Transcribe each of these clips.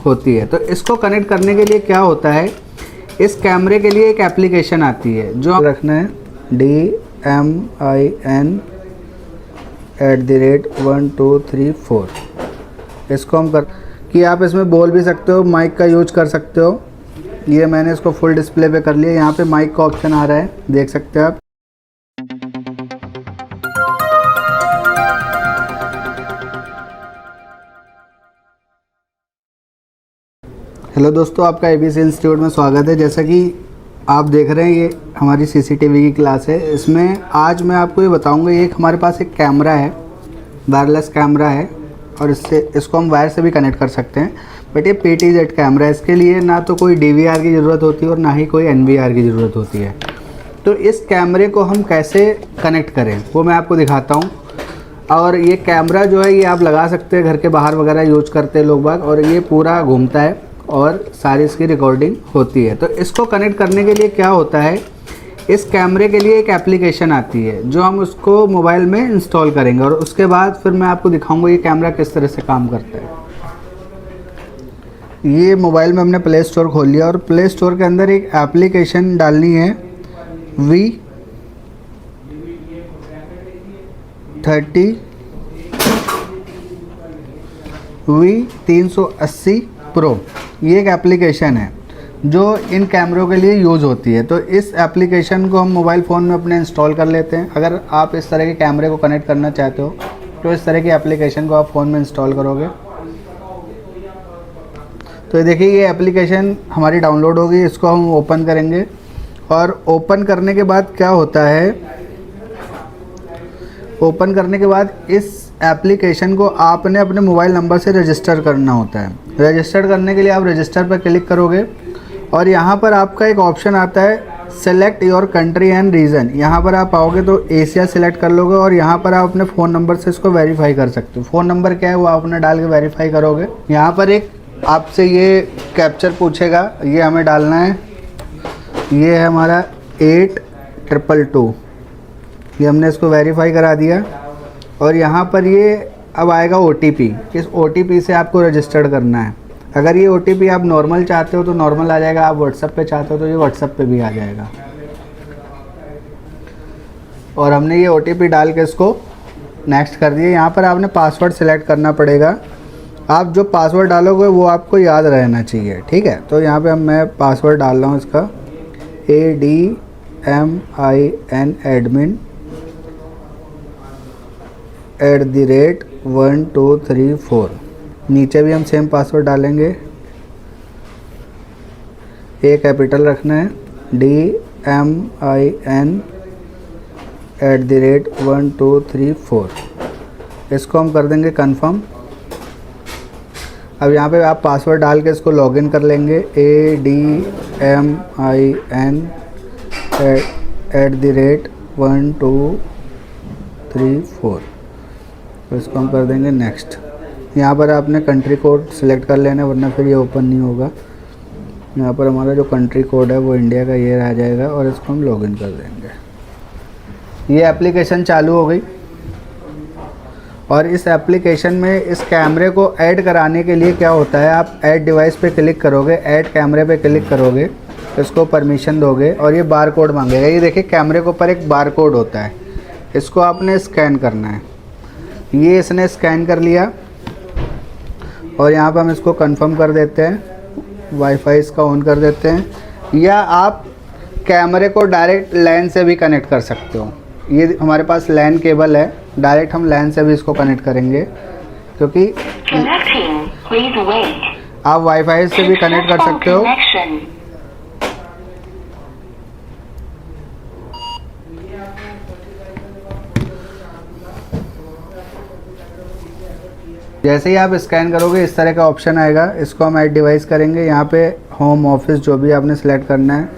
होती है। तो इसको कनेक्ट करने के लिए क्या होता है, इस कैमरे के लिए एक एप्लीकेशन आती है जो रखना है DMIN@1234। इसको हम कर कि आप इसमें बोल भी सकते हो, माइक का यूज कर सकते हो। ये मैंने इसको फुल डिस्प्ले पे कर लिया। यहाँ पे माइक का ऑप्शन आ रहा है, देख सकते हो आप। हेलो दोस्तों, आपका ABC इंस्टीट्यूट में स्वागत है। जैसा कि आप देख रहे हैं, ये हमारी CCTV की क्लास है। इसमें आज मैं आपको ये बताऊंगा, ये हमारे पास एक कैमरा है, वायरलेस कैमरा है, और इसको हम वायर से भी कनेक्ट कर सकते हैं। बट ये PTZ कैमरा है, इसके लिए ना तो कोई DVR की ज़रूरत होती है और ना ही कोई NVR की ज़रूरत होती है। तो इस कैमरे को हम कैसे कनेक्ट करें वो मैं आपको दिखाता हूँ। और ये कैमरा जो है, ये आप लगा सकते हैं, घर के बाहर वगैरह यूज करते हैं लोग बाग, और ये पूरा घूमता है और सारी इसकी रिकॉर्डिंग होती है। तो इसको कनेक्ट करने के लिए क्या होता है, इस कैमरे के लिए एक एप्लीकेशन आती है जो हम उसको मोबाइल में इंस्टॉल करेंगे, और उसके बाद फिर मैं आपको दिखाऊंगा ये कैमरा किस तरह से काम करता है। ये मोबाइल में हमने प्ले स्टोर खोल लिया, और प्ले स्टोर के अंदर एक एप्लीकेशन डालनी है V380 Pro। ये एक एप्लीकेशन है जो इन कैमरों के लिए यूज़ होती है। तो इस एप्लीकेशन को हम मोबाइल फ़ोन में अपने इंस्टॉल कर लेते हैं। अगर आप इस तरह के कैमरे को कनेक्ट करना चाहते हो तो इस तरह की एप्लीकेशन को आप फ़ोन में इंस्टॉल करोगे। तो ये देखिए, ये एप्लीकेशन हमारी डाउनलोड होगी। इसको हम ओपन करेंगे, और ओपन करने के बाद क्या होता है, ओपन करने के बाद इस एप्लीकेशन को आपने अपने मोबाइल नंबर से रजिस्टर करना होता है। रजिस्टर करने के लिए आप रजिस्टर पर क्लिक करोगे, और यहाँ पर आपका एक ऑप्शन आता है select your country and region. यहाँ पर आप आओगे तो एशिया सेलेक्ट कर लोगे, और यहाँ पर आप अपने फ़ोन नंबर से इसको वेरीफाई कर सकते हो। फ़ोन नंबर क्या है वो आपने डाल के वेरीफाई करोगे। यहाँ पर एक आपसे ये कैप्चर पूछेगा, ये हमें डालना है। ये है हमारा 8222। ये हमने इसको वेरीफाई करा दिया, और यहाँ पर ये अब आएगा OTP। इस OTP से आपको रजिस्टर्ड करना है। अगर ये OTP आप नॉर्मल चाहते हो तो नॉर्मल आ जाएगा, आप व्हाट्सएप पे चाहते हो तो ये व्हाट्सएप पे भी आ जाएगा। और हमने ये OTP डाल के इसको नेक्स्ट कर दिया। यहाँ पर आपने पासवर्ड सेलेक्ट करना पड़ेगा। आप जो पासवर्ड डालोगे वो आपको याद रहना चाहिए, ठीक है। तो यहाँ पे मैं पासवर्ड डाल रहा हूँ इसका admin@1234। नीचे भी हम सेम पासवर्ड डालेंगे। ए कैपिटल रखना है, DMIN@1234। इसको हम कर देंगे कंफर्म। अब यहाँ पे आप पासवर्ड डाल के इसको लॉगिन कर लेंगे। ADMIN@1234। तो इसको हम कर देंगे नेक्स्ट। यहाँ पर आपने कंट्री कोड सिलेक्ट कर लेना, वरना फिर ये ओपन नहीं होगा। यहाँ पर हमारा जो कंट्री कोड है वो इंडिया का ये आ जाएगा, और इसको हम लॉगिन कर देंगे। ये एप्लीकेशन चालू हो गई, और इस एप्लीकेशन में इस कैमरे को ऐड कराने के लिए क्या होता है, आप ऐड डिवाइस पे क्लिक करोगे, ऐड कैमरे पे क्लिक करोगे, इसको परमिशन दोगे, और ये बार कोड मांगेगा। ये देखिए, कैमरे के ऊपर एक बार कोड होता है, इसको आपने स्कैन करना है। ये इसने स्कैन कर लिया, और यहाँ पर हम इसको कंफर्म कर देते हैं। वाईफाई इसका ऑन कर देते हैं, या आप कैमरे को डायरेक्ट लैन से भी कनेक्ट कर सकते हो। ये हमारे पास लैन केबल है, डायरेक्ट हम लैन से भी इसको कनेक्ट करेंगे, क्योंकि आप वाईफाई से भी कनेक्ट कर सकते हो। जैसे ही आप स्कैन करोगे इस तरह का ऑप्शन आएगा। इसको हम ऐड डिवाइस करेंगे। यहाँ पे होम, ऑफिस जो भी आपने सेलेक्ट करना है,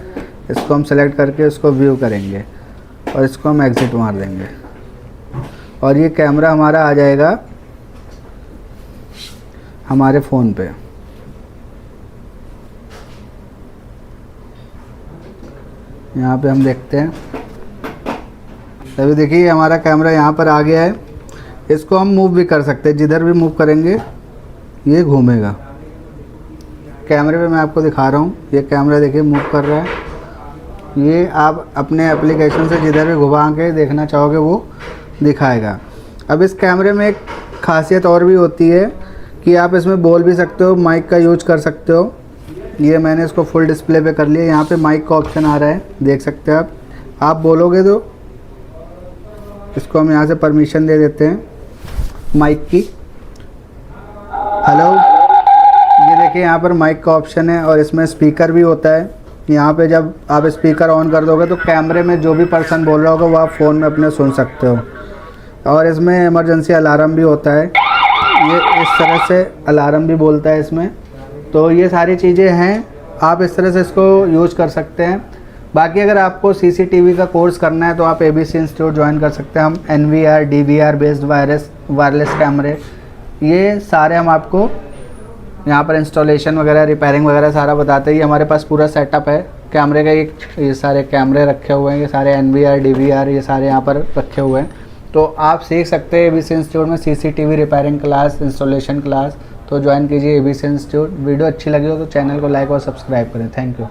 इसको हम सेलेक्ट करके इसको व्यू करेंगे, और इसको हम एग्ज़िट मार देंगे, और ये कैमरा हमारा आ जाएगा हमारे फ़ोन पे। यहाँ पे हम देखते हैं, अभी देखिए हमारा कैमरा यहाँ पर आ गया है। इसको हम मूव भी कर सकते हैं, जिधर भी मूव करेंगे ये घूमेगा। कैमरे पे मैं आपको दिखा रहा हूँ, ये कैमरा देखिए मूव कर रहा है। ये आप अपने एप्लीकेशन से जिधर भी घुमा के देखना चाहोगे वो दिखाएगा। अब इस कैमरे में एक खासियत और भी होती है कि आप इसमें बोल भी सकते हो, माइक का यूज कर सकते हो। ये मैंने इसको फुल डिस्प्ले पे कर लिया। यहाँ पे माइक का ऑप्शन आ रहा है, देख सकते हैं आप बोलोगे तो इसको हम यहाँ से परमिशन दे देते हैं माइक की। हेलो, ये देखिए यहाँ पर माइक का ऑप्शन है और इसमें स्पीकर भी होता है। यहाँ पे जब आप स्पीकर ऑन कर दोगे तो कैमरे में जो भी पर्सन बोल रहा होगा वो आप फ़ोन में अपने सुन सकते हो। और इसमें इमरजेंसी अलार्म भी होता है, ये इस तरह से अलार्म भी बोलता है इसमें। तो ये सारी चीज़ें हैं, आप इस तरह से इसको यूज कर सकते हैं। बाकी अगर आपको CCTV का कोर्स करना है तो आप ABC इंस्टीट्यूट ज्वाइन कर सकते हैं। हम NVR DVR बेस्ड वायरलेस कैमरे, ये सारे हम आपको यहाँ पर इंस्टॉलेशन वगैरह, रिपेयरिंग वगैरह सारा बताते हैं। ये हमारे पास पूरा सेटअप है कैमरे का। ये सारे कैमरे रखे हुए हैं, ये सारे NVR DVR ये सारे यहाँ पर रखे हुए हैं। तो आप सीख सकते हैं ABC इंस्टीट्यूट में CCTV repairing class, installation class. तो ज्वाइन कीजिए ABC इंस्टीट्यूट। वीडियो अच्छी लगी हो तो चैनल को लाइक और सब्सक्राइब करें। Thank you.